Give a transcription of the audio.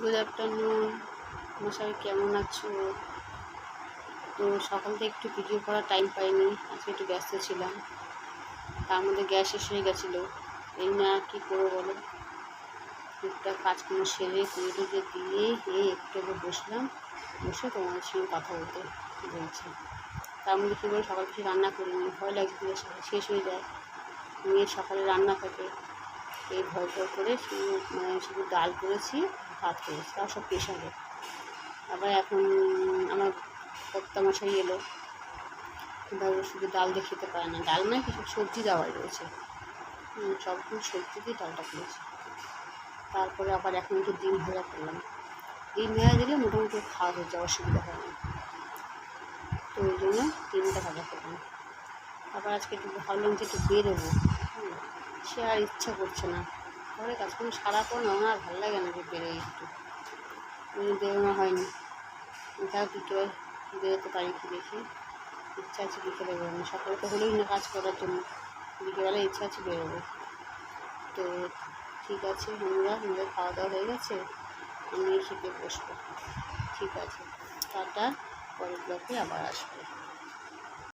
Good afternoon, মশাই কেমন আছো? তো সকাল থেকে একটু ভিডিও করার টাইম পাইনি, আজকে একটু ব্যস্ত ছিলাম। তার মধ্যে গ্যাস শেষ হয়ে গেছিলো। এই না কী করবো বলো, টুকটাক কাজকর্ম সেরে পুজো টুজো দিয়ে একটু বসলাম, বসে তোমাদের সঙ্গে কথা বলতে বলছি। তার মধ্যে কী বলো, সকাল কিছু রান্না করিনি, ভয় লাগছে শেষ হয়ে যায়। মেয়ের সকালে রান্না থাকে, এই ভয় করে শুধু ডাল করেছি, ভাত করেছি, তাও সব প্রেশারে। আবার এখন আমার কর্তামশাই এলো, এবার শুধু ডাল দিয়ে খেতে পারে না, ডাল নয় কিছু সবজি দেওয়াই রয়েছে, সবগুলো সবজি দিয়ে ডালটা করেছি। তারপরে আবার এখন একটু ডিম ভাজা করলাম, ডিম ভাজা দিলে মোটামুটি খাওয়া হয়ে যাওয়ার অসুবিধা হয় না, তো ওই জন্য ডিমটা ভাজা করলাম। আবার আজকে একটু ভাবলাম যে একটু বেরোবো, সে আর ইচ্ছা করছে না, ঘরে কাজকর্ম সারাক্ষণ আমার আর ভালো লাগে না যে বেরোই, একটু বেরোনো হয়নি। তাও বিকেলে বেরোতে পারি কি দেখি, ইচ্ছা আছে বিকেলে বেরোনো, সকালে তো হলেই না কাজ করার জন্য, বিকেলবেলা ইচ্ছা আছে বেরোবো। তো ঠিক আছে বন্ধুরা, আমাদের খাওয়া দাওয়া হয়ে গেছে, আমি খেতে বসবো। ঠিক আছে, টাটা, পরের ব্লকে আবার আসবো।